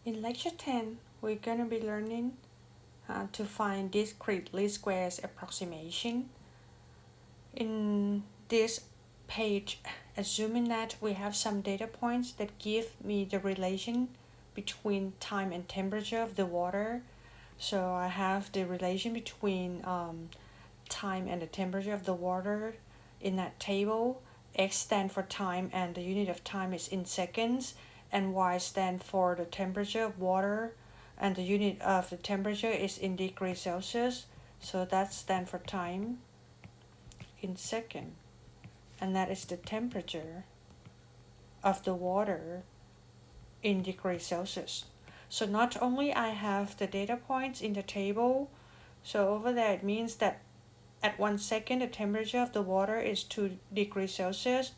In lecture 10, we're going to be learning how to find discrete least squares approximation. In this page, assuming that we have some data points that give me the relation between time and temperature of the water. So I have the relation between time and the temperature of the water in that table. X stand for time and the unit of time is in seconds, and Y stand for the temperature of water and the unit of the temperature is in degrees Celsius. So that stand for time in second, and that is the temperature of the water in degrees Celsius. So not only I have the data points in the table, so over there it means that at 1 second, the temperature of the water is 2 degrees Celsius.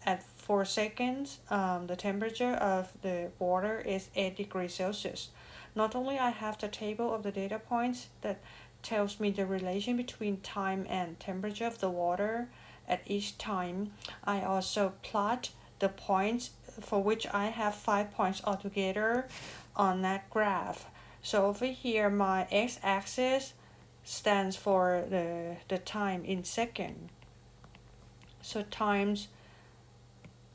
At 4 seconds, the temperature of the water is 8 degrees Celsius. Not only I have the table of the data points that tells me the relation between time and temperature of the water at each time, I also plot the points for which I have 5 points altogether on that graph. So over here, my x-axis stands for the time in second. So times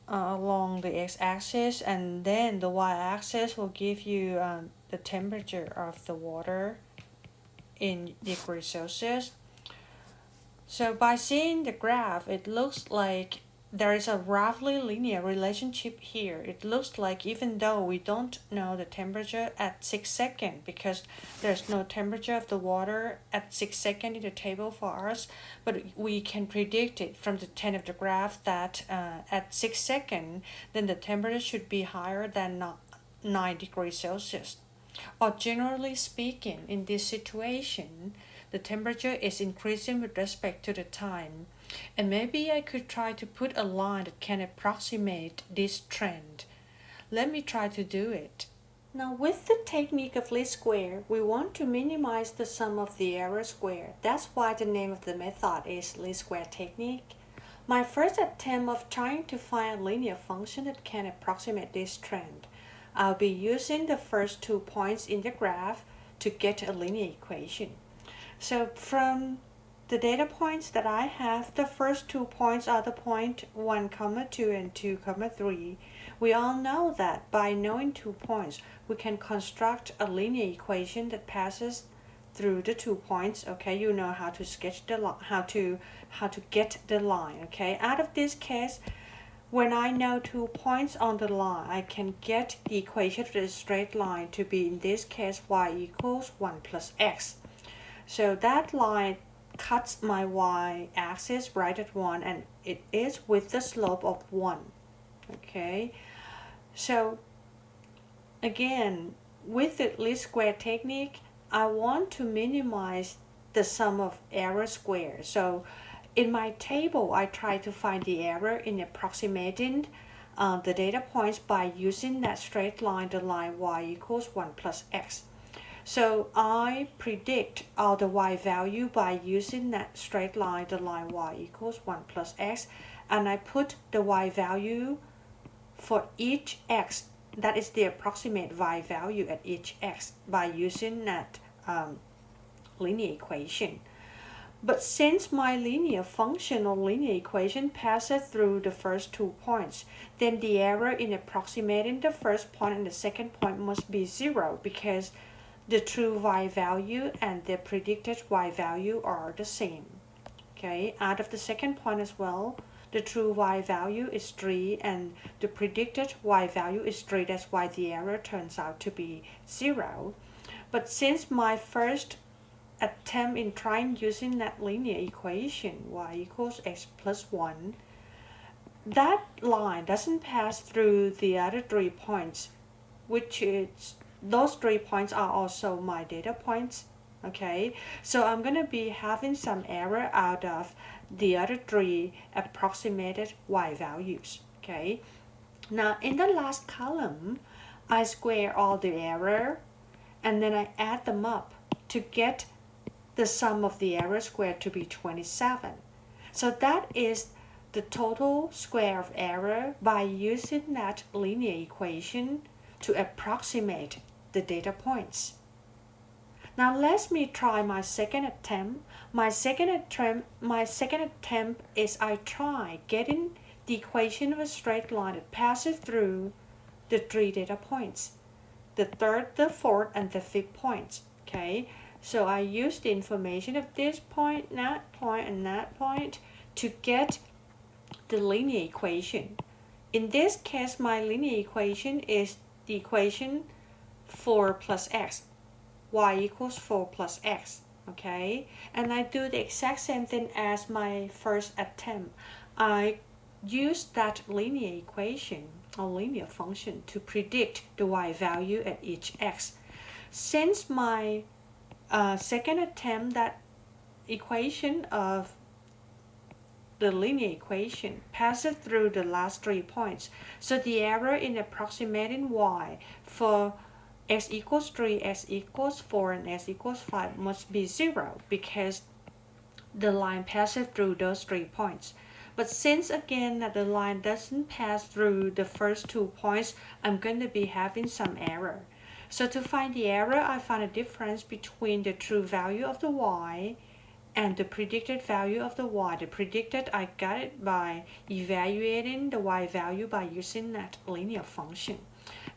along the x-axis, and then the y-axis will give you the temperature of the water in degrees Celsius. So by seeing the graph, it looks like there is a roughly linear relationship here. It looks like even though we don't know the temperature at 6 seconds, because there's no temperature of the water at 6 seconds in the table for us, but we can predict it from the 10 of the graph that at 6 seconds, then the temperature should be higher than 9 degrees Celsius. Or generally speaking, in this situation, the temperature is increasing with respect to the time. And maybe I could try to put a line that can approximate this trend. Let me try to do it. Now with the technique of least square, we want to minimize the sum of the error square. That's why the name of the method is least square technique. My first attempt of trying to find a linear function that can approximate this trend. I'll be using the first 2 points in the graph to get a linear equation. So from the data points that I have, the first 2 points are the point 1, 2 and 2, 3. We all know that by knowing 2 points, we can construct a linear equation that passes through the 2 points. Okay, you know how to sketch the line, how to get the line. Okay, out of this case, when I know 2 points on the line, I can get the equation of the straight line to be, in this case, y equals 1 plus x. So that line cuts my y-axis right at 1, and it is with the slope of 1. Okay, so again, with the least square technique, I want to minimize the sum of error squares. So in my table, I try to find the error in approximating the data points by using that straight line, the line y equals 1 plus x. So I predict all the y value by using that straight line, the line y equals 1 plus x, and I put the y value for each x, that is the approximate y value at each x, by using that linear equation. But since my linear function or linear equation passes through the first 2 points, then the error in approximating the first point and the second point must be 0, because the true y value and the predicted y value are the same. Okay, out of the second point as well, the true y value is 3 and the predicted y value is 3. That's why the error turns out to be 0. But since my first attempt in trying using that linear equation, y equals x plus 1, that line doesn't pass through the other 3 points, which is, those 3 points are also my data points. Okay, so I'm going to be having some error out of the other 3 approximated y values. Okay, now in the last column, I square all the error and then I add them up to get the sum of the error squared to be 27. So that is the total square of error by using that linear equation to approximate the data points. Now let me try my second attempt. My second attempt is I try getting the equation of a straight line that passes through the 3 data points, the third, the fourth, and the fifth points. Okay, so I use the information of this point, that point, and that point to get the linear equation. In this case, my linear equation is the equation 4 plus x, y equals 4 plus x. Okay, and I do the exact same thing as my first attempt. I use that linear equation or linear function to predict the y value at each x. Since my second attempt, that equation of the linear equation passes through the last 3 points, so the error in approximating y for x equals 3, x equals 4, and x equals 5 must be 0 because the line passes through those 3 points. But since again that the line doesn't pass through the first 2 points, I'm going to be having some error. So to find the error, I find a difference between the true value of the y and the predicted value of the y. The predicted, I got it by evaluating the y value by using that linear function.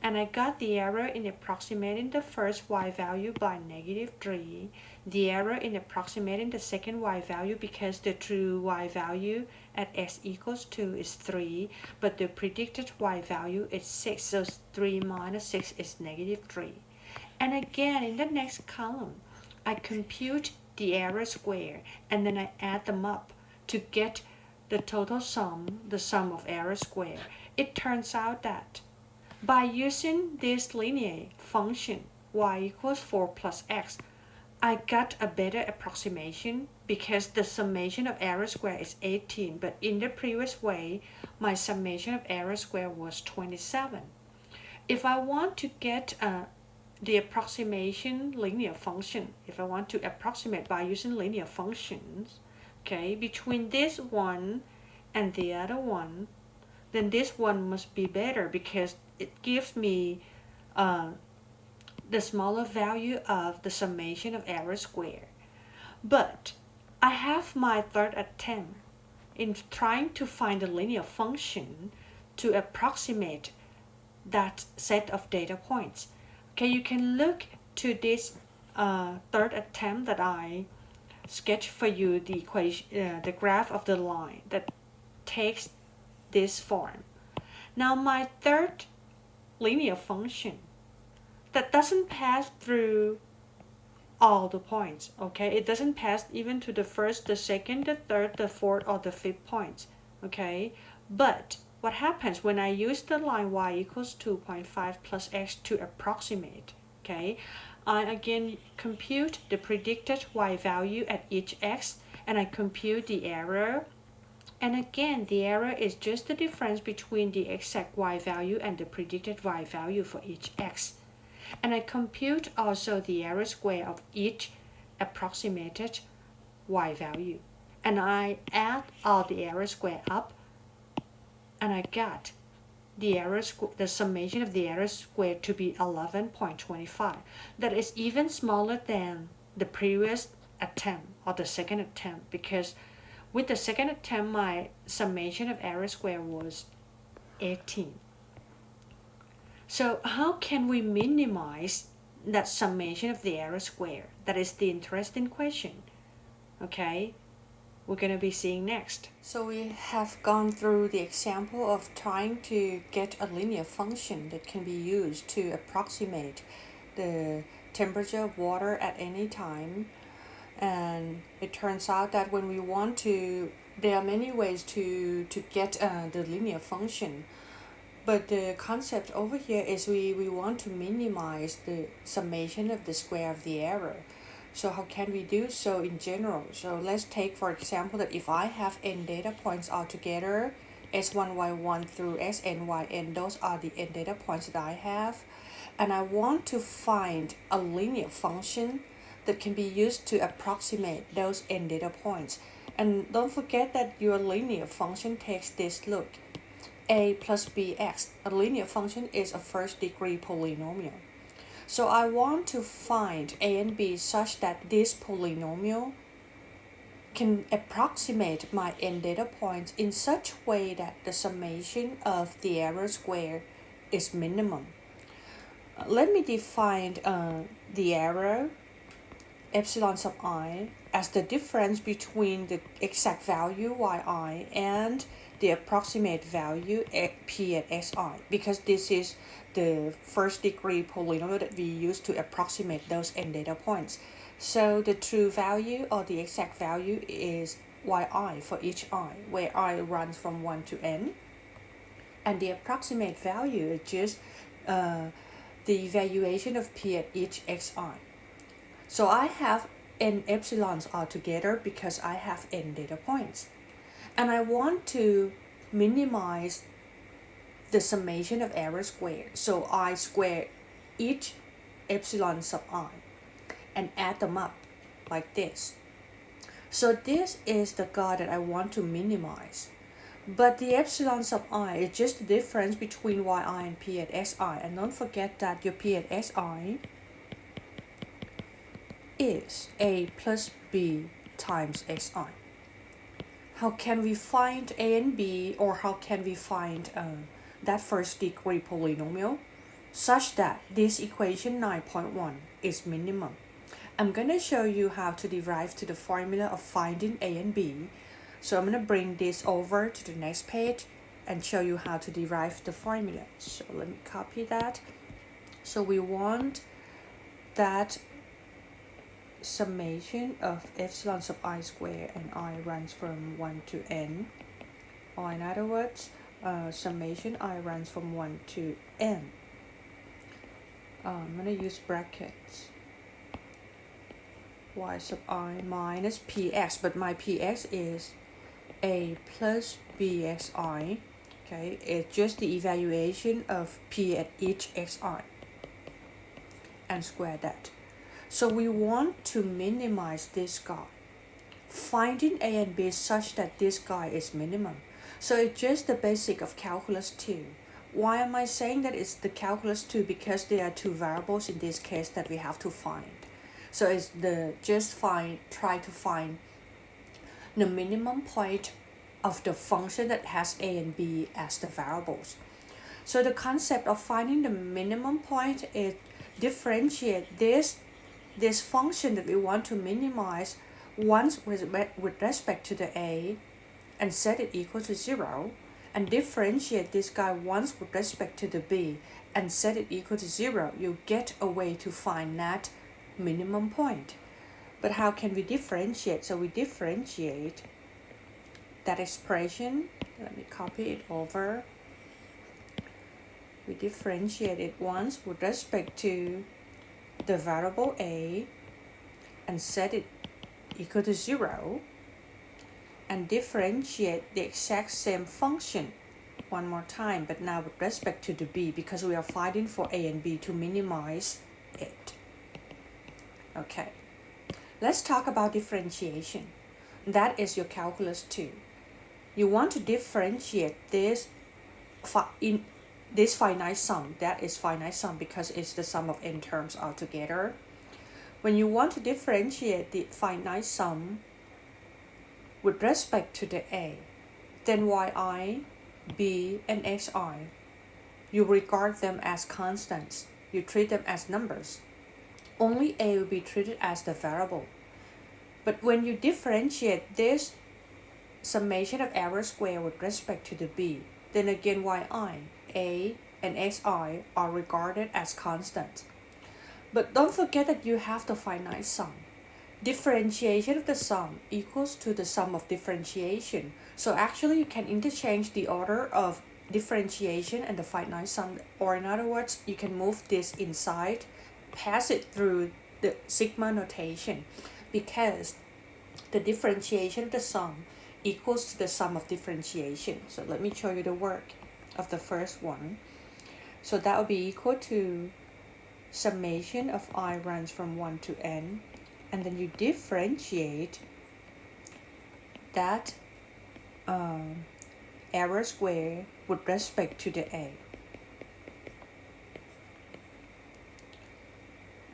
And I got the error in approximating the first y value by -3, the error in approximating the second y value because the true y value at x equals 2 is 3, but the predicted y value is 6, so 3 minus 6 is -3. And again, in the next column, I compute the error square, and then I add them up to get the total sum, the sum of error square. It turns out that by using this linear function, y equals 4 plus x, I got a better approximation because the summation of error square is 18, but in the previous way, my summation of error square was 27. If I want to get the approximation linear function, if I want to approximate by using linear functions, okay, between this one and the other one, then this one must be better because it gives me the smaller value of the summation of error square. But I have my third attempt in trying to find a linear function to approximate that set of data points. Okay, you can look to this third attempt that I sketched for you, the equation, the graph of the line that takes this form. Now my third linear function that doesn't pass through all the points, okay? It doesn't pass even to the first, the second, the third, the fourth, or the fifth points, okay? But what happens when I use the line y equals 2.5 plus x to approximate, okay? I again compute the predicted y value at each x, and I compute the error. And again, the error is just the difference between the exact y value and the predicted y value for each x. And I compute also the error square of each approximated y value. And I add all the error square up, and I got the summation of the error square to be 11.25. That is even smaller than the previous attempt or the second attempt, because with the second attempt my summation of error square was 18. So how can we minimize that summation of the error square? That is the interesting question. Okay, we're going to be seeing next. So we have gone through the example of trying to get a linear function that can be used to approximate the temperature of water at any time. And it turns out that when we want to, there are many ways to get the linear function. But the concept over here is we want to minimize the summation of the square of the error. So how can we do so in general? So let's take for example that if I have n data points altogether, s1, y1 through sn, yn, those are the n data points that I have. And I want to find a linear function that can be used to approximate those n data points. And don't forget that your linear function takes this look. A plus bx, a linear function is a first degree polynomial. So I want to find a and b such that this polynomial can approximate my n data points in such a way that the summation of the error square is minimum. Let me define the error epsilon sub I as the difference between the exact value yi and the approximate value p at si, because this is the first degree polynomial that we use to approximate those n data points. So the true value or the exact value is yi for each I, where I runs from 1 to n. And the approximate value is just the evaluation of p at each xi. So I have n epsilons altogether because I have n data points. And I want to minimize the summation of error squared. So I square each epsilon sub I and add them up like this. So this is the guy that I want to minimize. But the epsilon sub I is just the difference between yi and p at si. And don't forget that your p at si is a plus b times xi. How can we find a and b, or how can we find that first degree polynomial such that this equation 9.1 is minimum? I'm going to show you how to derive to the formula of finding a and b. So I'm going to bring this over to the next page and show you how to derive the formula. So let me copy that. So we want that summation of epsilon sub I squared and I runs from 1 to n, or in other words, summation I runs from 1 to n. I'm going to use brackets. Y sub I minus px, but my px is a plus bxi. Okay, it's just the evaluation of p at each xi, and square that. So we want to minimize this guy, finding a and b such that this guy is minimum. So it's just the basic of calculus 2. Why am I saying that it's the calculus 2? Because there are two variables in this case that we have to find. So it's try to find the minimum point of the function that has a and b as the variables. So the concept of finding the minimum point is differentiate this function that we want to minimize once with respect to the a and set it equal to 0, and differentiate this guy once with respect to the b and set it equal to 0. You get a way to find that minimum point. But how can we differentiate? So we differentiate that expression. Let me copy it over. We differentiate it once with respect to the variable a and set it equal to 0, and differentiate the exact same function one more time, but now with respect to the b, because we are finding for a and b to minimize it. Okay, let's talk about differentiation. That is your calculus 2. You want to differentiate this finite sum. That is finite sum because it's the sum of n terms altogether. When you want to differentiate the finite sum with respect to the a, then yi, b, and xi, you regard them as constants. You treat them as numbers. Only a will be treated as the variable. But when you differentiate this summation of error square with respect to the b, then again yi, a, and xi are regarded as constants. But don't forget that you have the finite sum. Differentiation of the sum equals to the sum of differentiation. So actually you can interchange the order of differentiation and the finite sum, or in other words, you can move this inside, pass it through the sigma notation, because the differentiation of the sum equals to the sum of differentiation. So let me show you the work of the first one. So that will be equal to summation of I runs from 1 to n, and then you differentiate that error square with respect to the a.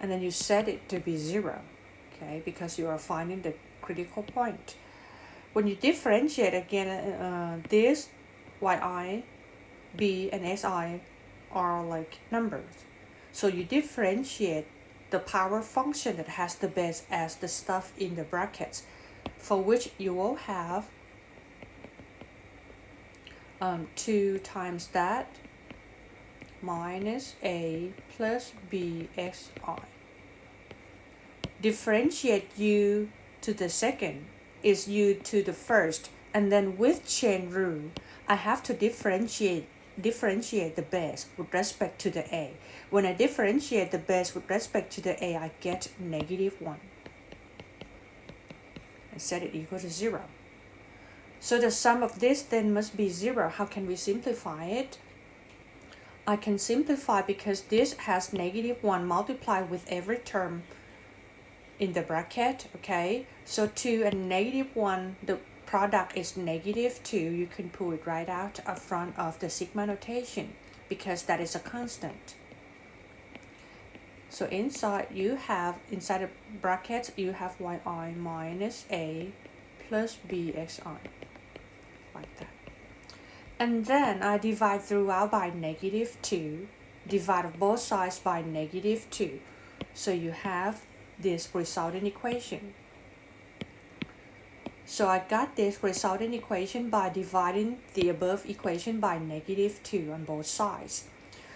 and then you set it to be 0, okay, because you are finding the critical point. When you differentiate again, this yi, b, and si are like numbers. So you differentiate the power function that has the base as the stuff in the brackets, for which you will have 2 times that minus a plus bxi. Differentiate u to the second is u to the first, and then with chain rule, I have to differentiate the base with respect to the a. When I differentiate the base with respect to the a, I get -1 and set it equal to 0. So the sum of this then must be 0. How can we simplify it? I can simplify because this has -1 multiplied with every term in the bracket, okay? So 2 and -1, the product is -2. You can pull it right out of front of the sigma notation because that is a constant. So inside the bracket, you have yi minus a plus bxi, like that. And then I divide throughout by -2, divide both sides by -2. So you have this resulting equation. So I got this resulting equation by dividing the above equation by -2 on both sides.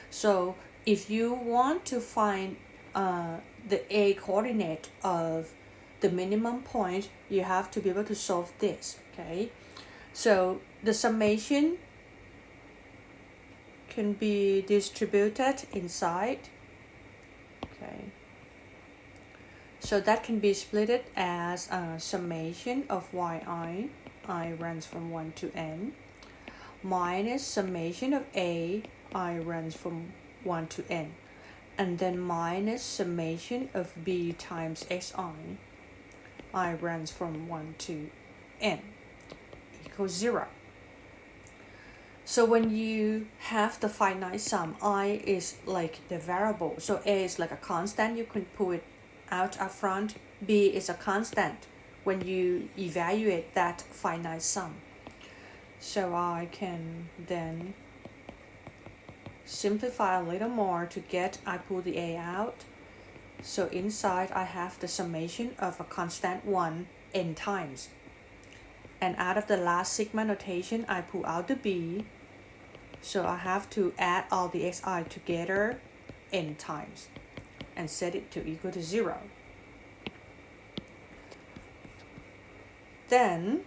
So if you want to find the a coordinate of the minimum point, you have to be able to solve this, okay? So the summation can be distributed inside, okay? So that can be split as a summation of yi, I runs from 1 to n, minus summation of a, I runs from 1 to n, and then minus summation of b times xi, I runs from 1 to n, equals 0. So when you have the finite sum, I is like the variable, so a is like a constant, you can pull it out up front. B is a constant when you evaluate that finite sum. So I can then simplify a little more to get, I pull the a out. So inside I have the summation of a constant 1 n times. And out of the last sigma notation, I pull out the b. So I have to add all the xi together n times and set it to equal to 0. Then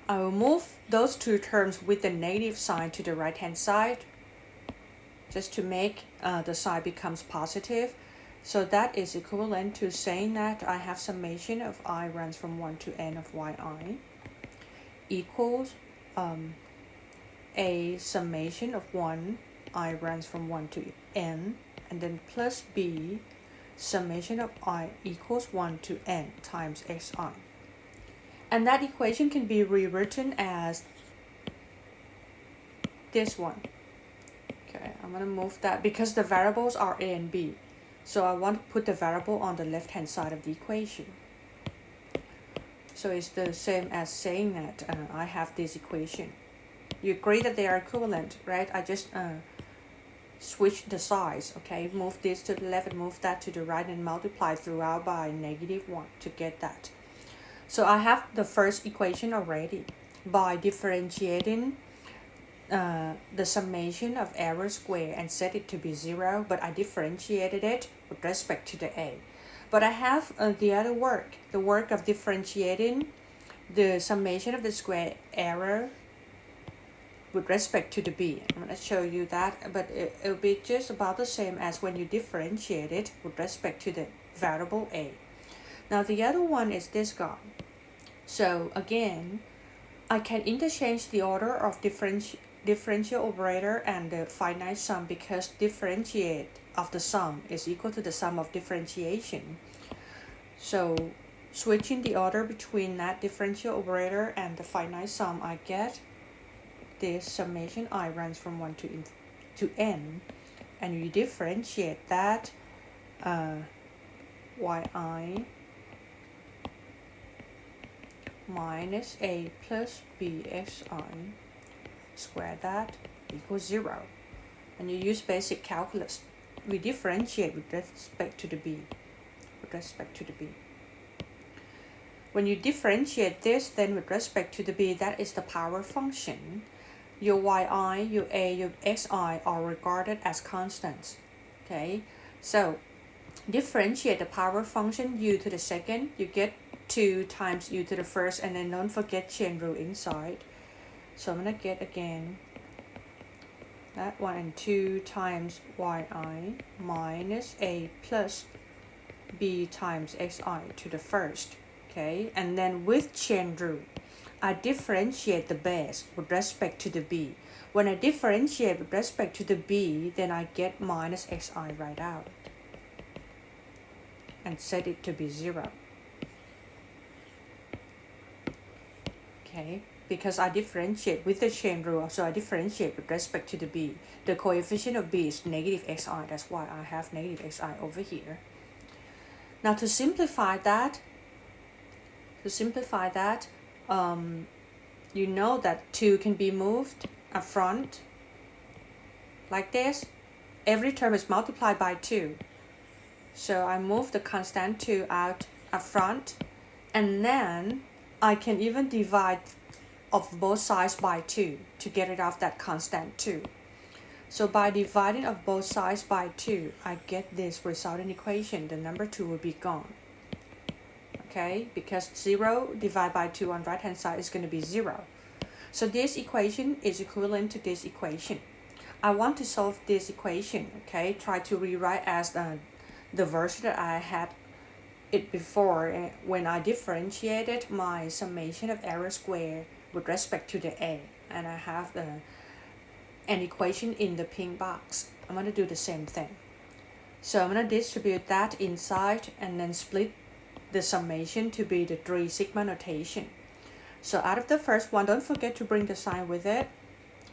I will move those two terms with the negative sign to the right hand side just to make the sign becomes positive. So that is equivalent to saying that I have summation of I runs from 1 to n of yi equals a summation of 1 I runs from 1 to n, and then plus b summation of I equals 1 to n times xi. And that equation can be rewritten as this one. Okay, I'm going to move that because the variables are a and b. So I want to put the variable on the left hand side of the equation. So it's the same as saying that I have this equation. You agree that they are equivalent, right? I just switch the sides, okay? Move this to the left and move that to the right and multiply throughout by -1 to get that. So I have the first equation already by differentiating the summation of error square and set it to be 0, but I differentiated it with respect to the a. But I have the other work, the work of differentiating the summation of the square error with respect to the b. I'm going to show you that, but it'll be just about the same as when you differentiate it with respect to the variable a. Now the other one is this guy. So again, I can interchange the order of differential operator and the finite sum because differentiate of the sum is equal to the sum of differentiation. So switching the order between that differential operator and the finite sum, I get this summation I runs from 1 to n, and you differentiate that yi minus a plus bxi square that equals 0. And you use basic calculus. We differentiate with respect to the b. When you differentiate this, then with respect to the b, that is the power function. Your yi, your a, your xi are regarded as constants. Okay, so differentiate the power function u to the second, you get 2 times u to the first, and then don't forget chain rule inside. So I'm gonna get again that 1 and 2 times yi minus a plus b times xi to the first. Okay, and then with chain rule, I differentiate the base with respect to the b. When I differentiate with respect to the b, then I get minus xi right out and set it to be 0. Okay, because I differentiate with the chain rule, so I differentiate with respect to the b. The coefficient of b is negative xi, that's why I have negative xi over here. Now to simplify that, you know that 2 can be moved up front like this. Every term is multiplied by 2. So I move the constant 2 out up front, and then I can even divide of both sides by 2 to get rid of that constant 2. So by dividing of both sides by 2, I get this resultant equation. The number 2 will be gone. Okay, because 0 divided by 2 on right hand side is going to be 0. So this equation is equivalent to this equation. I want to solve this equation. Okay, try to rewrite as the version that I had it before when I differentiated my summation of error square with respect to the a, and I have an equation in the pink box. I'm going to do the same thing. So I'm going to distribute that inside and then split the summation to be the 3 sigma notation. So out of the first one, don't forget to bring the sign with it.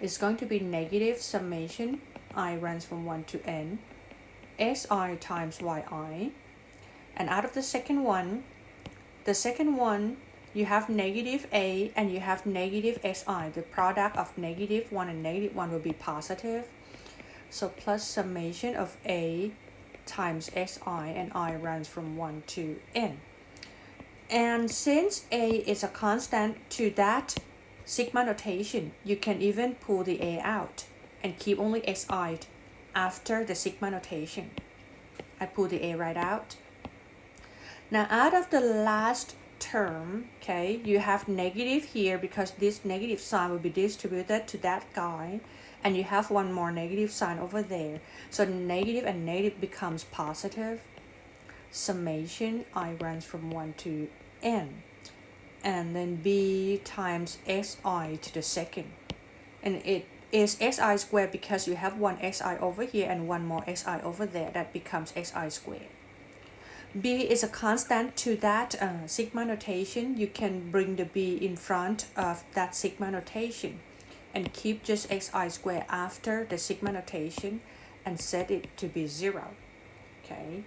It's going to be negative summation I runs from 1 to n xi times yi. And out of the second one, you have negative a and you have negative xi. The product of negative 1 and negative 1 will be positive. So plus summation of a times xi, and I runs from 1 to n. And since a is a constant to that sigma notation, you can even pull the a out and keep only xi after the sigma notation. I pull the a right out. Now out of the last term, okay, you have negative here because this negative sign will be distributed to that guy, and you have one more negative sign over there. So negative and negative becomes positive. Summation I runs from 1 to n, and then b times xi to the second, and it is xi squared because you have one xi over here and one more xi over there. That becomes xi squared. B is a constant to that sigma notation. You can bring the b in front of that sigma notation and keep just xi squared after the sigma notation and set it to be 0. Okay,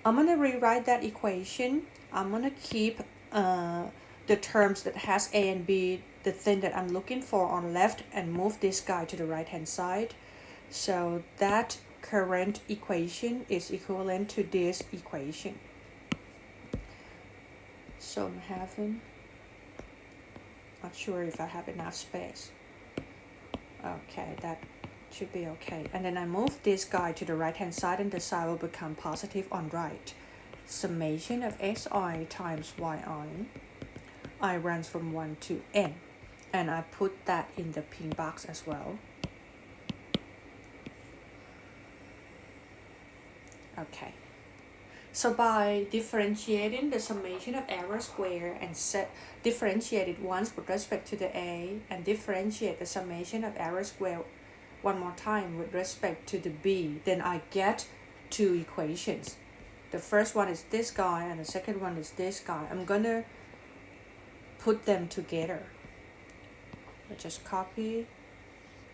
I'm going to rewrite that equation. I'm going to keep the terms that has a and b, the thing that I'm looking for, on left, and move this guy to the right hand side. So that current equation is equivalent to this equation. So I'm not sure if I have enough space. Okay, that should be okay. And then I move this guy to the right hand side, and the side will become positive on right. Summation of xi times yi. I runs from 1 to n, and I put that in the pink box as well. Okay, so by differentiating the summation of error square and differentiate it once with respect to the a, and differentiate the summation of error square one more time with respect to the b, then I get 2 equations. The first one is this guy and the second one is this guy. I'm gonna put them together. I just copy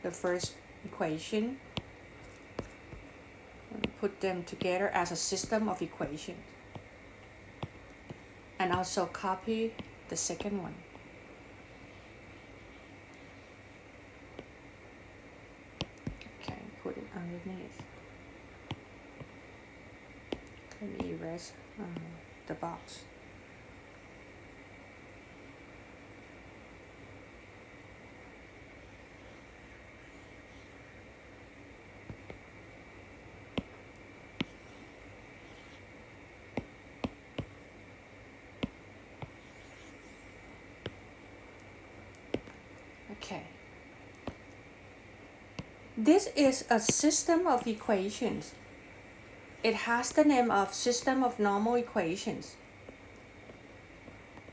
the first equation and put put them together as a system of equations. And also copy the second one. Okay, put it underneath. Let me erase the box. Okay. This is a system of equations. It has the name of system of normal equations.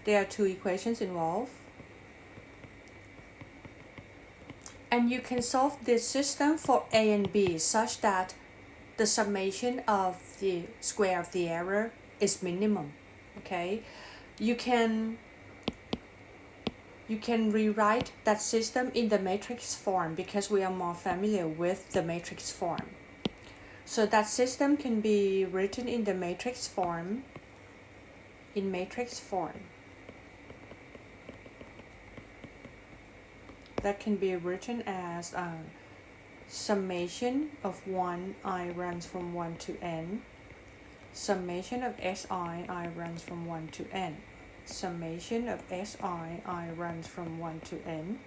There are two equations involved. And you can solve this system for A and B such that the summation of the square of the error is minimum. Okay? You can rewrite that system in the matrix form because we are more familiar with the matrix form. So that system can be written in the matrix form. In matrix form. That can be written as summation of 1 I runs from 1 to n. Summation of si I runs from 1 to n. Summation of si I runs from 1 to n.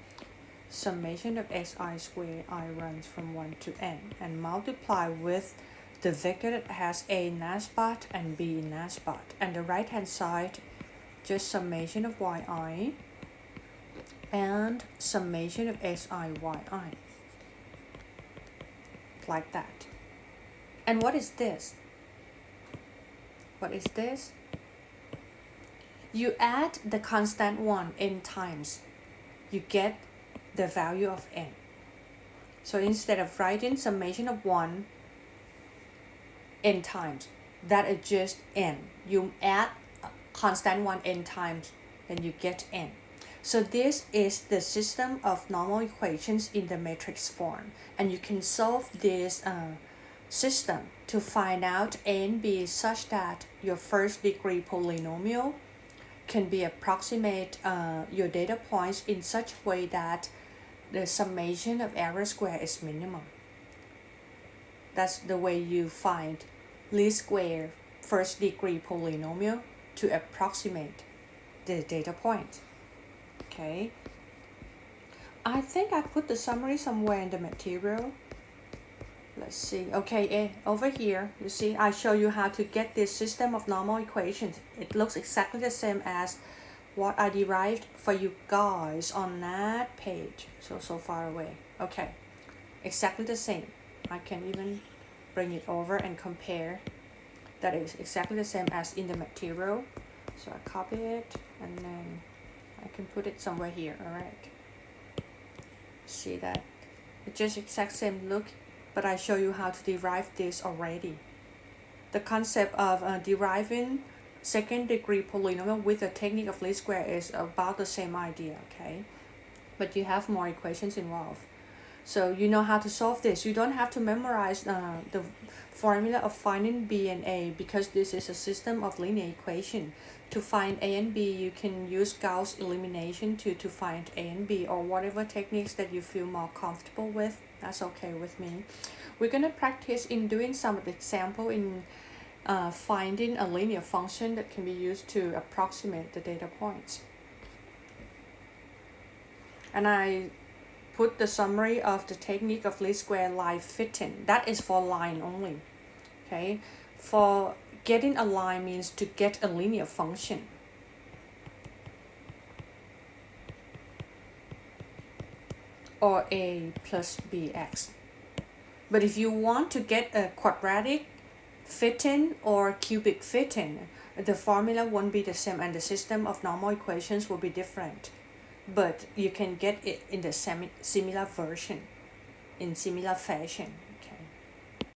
Summation of si squared I runs from 1 to n. And multiply with the vector that has a in that spot and b in that spot. And the right hand side, just summation of yi and summation of si yi. Like that. And what is this? What is this? You add the constant 1 n times. You get the value of n. So instead of writing summation of 1 n times, that is just n. You add constant 1 n times, then you get n. So this is the system of normal equations in the matrix form. And you can solve this system to find out A and B such that your first degree polynomial can be approximate your data points in such a way that the summation of error square is minimum. That's the way you find least square first degree polynomial to approximate the data point. Okay. I think I put the summary somewhere in the material. Let's see. Okay, over here, you see, I show you how to get this system of normal equations. It looks exactly the same as what I derived for you guys on that page. So far away. Okay, exactly the same. I can even bring it over and compare. That is exactly the same as in the material. So I copy it and then I can put it somewhere here. All right. See that? It's just exact same look, but I show you how to derive this already. The concept of deriving second degree polynomial with the technique of least square is about the same idea, okay? But you have more equations involved. So you know how to solve this. You don't have to memorize the formula of finding B and A because this is a system of linear equation. To find A and B, you can use Gauss elimination to find A and B or whatever techniques that you feel more comfortable with. That's okay with me. We're going to practice in doing some example in finding a linear function that can be used to approximate the data points. And I put the summary of the technique of least square line fitting. That is for line only. Okay, for getting a line means to get a linear function. Or a plus bx. But if you want to get a quadratic fitting or cubic fitting, the formula won't be the same and the system of normal equations will be different. But you can get it in the similar version, in similar fashion.